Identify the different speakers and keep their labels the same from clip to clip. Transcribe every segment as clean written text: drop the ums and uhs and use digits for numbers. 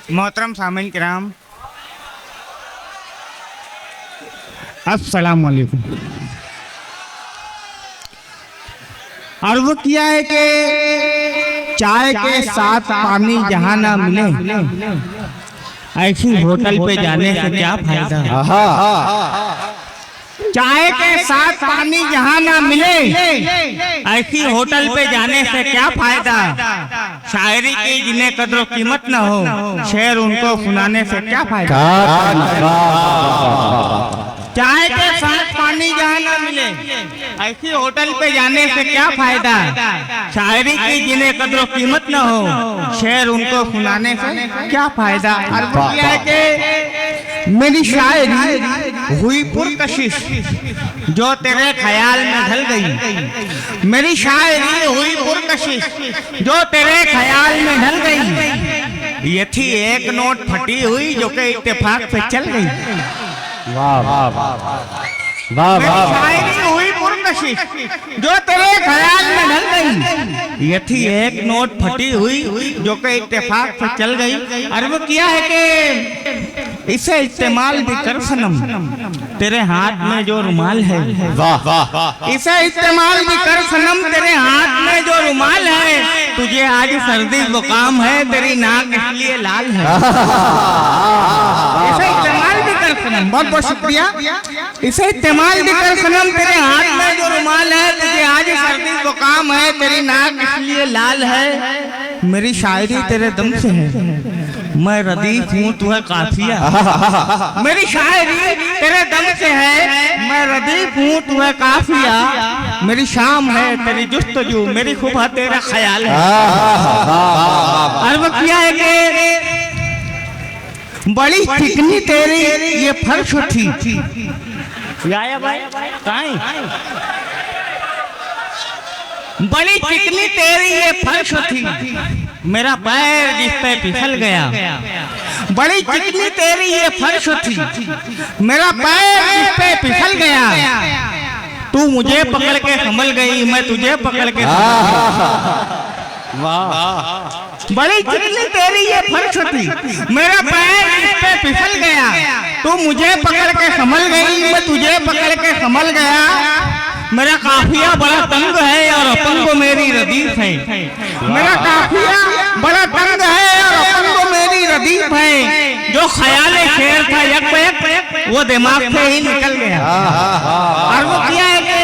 Speaker 1: मोहतरम सामीन किराम, अस्सलाम वालेकुम। अर्ज़ किया है कि चाय के साथ पानी जहाँ ना मिले, ऐसी होटल पे जाने से क्या फायदा। चाय के साथ पानी जहाँ ना मिले, ऐसी होटल पे जाने से क्या फायदा। शायरी की जिन्हें कदर कीमत न हो, शेर उनको सुनाने से क्या फायदा। चाय के साथ पानी जहाँ ना मिले, ऐसी होटल पे जाने से क्या फायदा। शायरी की जिन्हें कदर कीमत न हो, शेर उनको सुनाने से क्या फायदा। अर्ज़ किया है कि मेरी शायरी हुई पुरकशिश जो तेरे ख्याल में ढल गई। मेरी शायरी हुई पुरकशिश जो तेरे ख्याल में ढल गई। ये थी एक नोट फटी हुई जो कि इत्तेफाक से चल गई।
Speaker 2: वाह वाह वाह
Speaker 1: मेरी शायरी हुई पुरकशिश जो तेरे ख्याल में ढल गई। ये थी एक नोट फटी हुई जो कि इत्तेफाक से चल गई। अर्ज़ किया है कि इसे इस्तेमाल भी कर सनम, तेरे हाथ में जो रुमाल है।
Speaker 2: वाह वाह
Speaker 1: इसे इस्तेमाल भी कर सनम, तेरे हाथ में जो रुमाल है। तुझे आज सर्दी जुकाम है, तेरी नाक इसलिए लाल है। इसे इस्तेमाल भी कर सनम, बहुत बहुत शुक्रिया। इसे इस्तेमाल भी कर सनम, तेरे हाथ में जो रुमाल है। तुझे आज सर्दी जुकाम है, तेरी नाक इसलिए लाल है। मेरी शायरी तेरे दम से है, मैं रदीफ हूँ तू है काफिया। मेरी शायरी तेरे दम से है, मैं रदीफ हूँ तू है काफिया। मेरी शाम है तेरी जुस्तजू, मेरी खुबा तेरा ख्याल है। अर्ज़ किया है कि बड़ी चिकनी तेरी ये फर्श थी। आया भाई बड़ी चिकनी तेरी ये फर्श थी, मेरा पैर जिस पे फिसल गया। बड़ी चिकनी तेरी ये फर्श थी, मेरा पैर जिस पे फिसल गया। तू मुझे पकड़ के संभल गई, मैं तुझे पकड़ के बड़ी चिकनी तेरी ये फर्श थी, मेरा पैर जिस पे फिसल गया। तू मुझे पकड़ के संभल गई, मैं तुझे पकड़ के संभल गया। मेरा काफिया बड़ा तंग है और अपन को मेरी रदीफ है। मेरा काफिया बड़ा तंग है और अपन को मेरी रदीफ है। जो ख्याल शेर था यक यक वो दिमाग से ही निकल गया। और वो किया है कि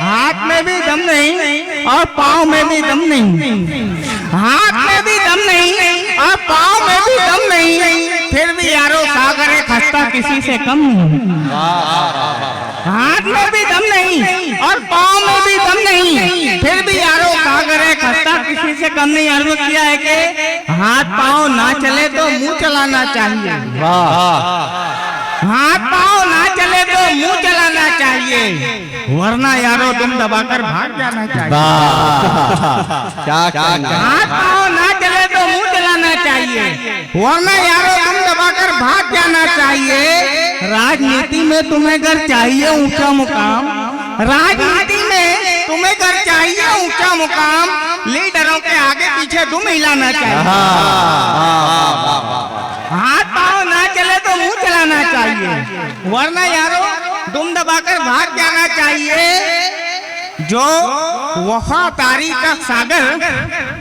Speaker 1: हाथ में भी दम नहीं और पाँव में भी दम नहीं। हाथ में भी दम नहीं और पाँव में भी दम नहीं, फिर भी यारो सागर खस्ता किसी से कम नहीं। हाथ में भी दम नहीं और पाँव में भी दम नहीं, फिर भी यारो सागर खस्ता किसी से कम नहीं। अर्ज़ किया है कि हाथ पाँव ना चले तो मुंह चलाना चाहिए। हाथ पाँव ना चले तो मुंह चलाना चाहिए, वरना यारो तुम दबाकर भाग जाना चाहिए। हाथ पाँव ना चले तो मुंह चलाना चाहिए, वरना यारो तुम दबाकर भाग जाना चाहिए। राजनीति में तुम्हें घर चाहिए ऊंचा मुकाम। राजनीति में तुम्हें घर चाहिए ऊंचा मुकाम, लीडरों के आगे पीछे तुम हिलाना चाहिए। हाथ पाँव ना चले तो मुंह चलाना चाहिए, वरना यारो दुम दबाकर भाग जाना चाहिए। जो वफादारी का सागर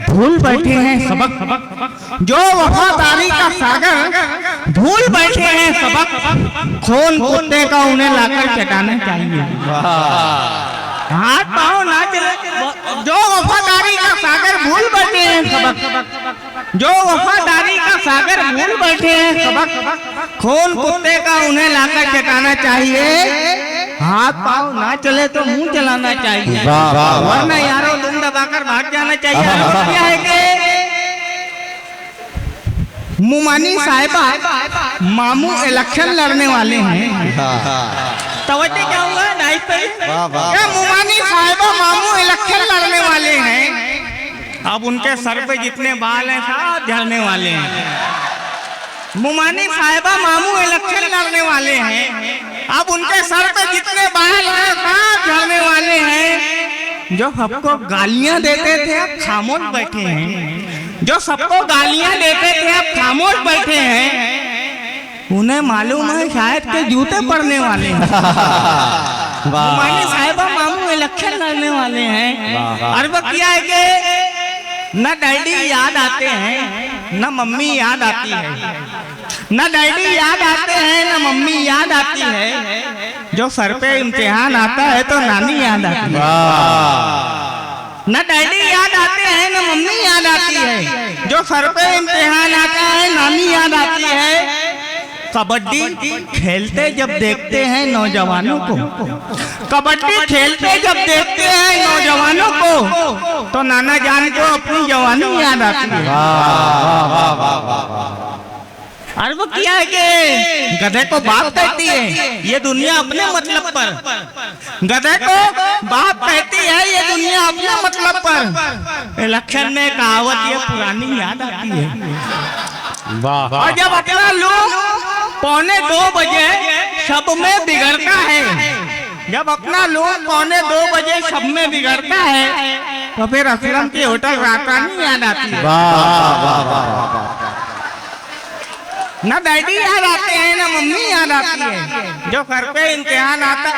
Speaker 1: भूल बैठे हैं सबक, जो वफादारी का सागर भूल बैठे हैं सबक, खून कुत्ते का उन्हें लाकर चटाना चाहिए। हाथ पाँव ना चले, जो वफादारी का सागर भूल बैठे हैं सबक, जो वफादारी का सागर भूल बैठे हैं सबक, खून कुत्ते का उन्हें लाकर चटाना चाहिए। हाथ पाँव ना चले तो मुंह चलाना चाहिए, वरना यारो दुम दबाकर भाग जाना चाहिए। क्या है कि मुमानी साहिबा मामू इलेक्शन लड़ने वाले हैं। तवज्जो क्या हुआ नाइट पे? क्या मुमानी साहिबा मामू इलेक्शन लड़ने वाले हैं। अब उनके सर पे जितने बाल हैं सब झड़ने वाले हैं। मुमानी साहिबा मामू इलेक्शन लड़ने वाले हैं, अब उनके सर पे जितने बाल हैं सब झड़ने वाले हैं। जो सबको गालियां देते थे अब खामोश बैठे हैं। जो सबको गालियां देते थे अब खामोश बैठे हैं, उन्हें मालूम है शायद के जूते पड़ने वाले हैं। मानी साहिबा मामू इलेक्शन लड़ने वाले हैं। और वो क्या है कि न डैडी याद आते हैं न मम्मी याद आती है, न डैडी याद आते हैं न मम्मी याद आती है। जो सर पे इम्तिहान आता है तो नानी याद आती है। न डैडी याद आते हैं न मम्मी याद आती है। जो सर पे इम्तिहान आता है नानी याद आती है। कबड्डी खेलते जब देखते हैं नौजवानों को, कबड्डी खेलते जब देखते हैं नौजवानों को, तो नाना जान को अपनी जवानी याद आती है। और वो क्या है कि गधे को बाप कहती है ये दुनिया अपने मतलब पर, गधे को बाप कहती है ये दुनिया अपने मतलब पर। इलेक्शन में कहावत ये पुरानी याद आती है। और जब अपना लोग 1:45 बजे सब में बिगड़ता है, जब अपना लोग 1:45 बजे सब में बिगड़ता है, तो फिर असलम की होटल रातानी याद आती है। न डैडी याद आते हैं न मम्मी याद आती है। जो घर पे इम्तिहान आता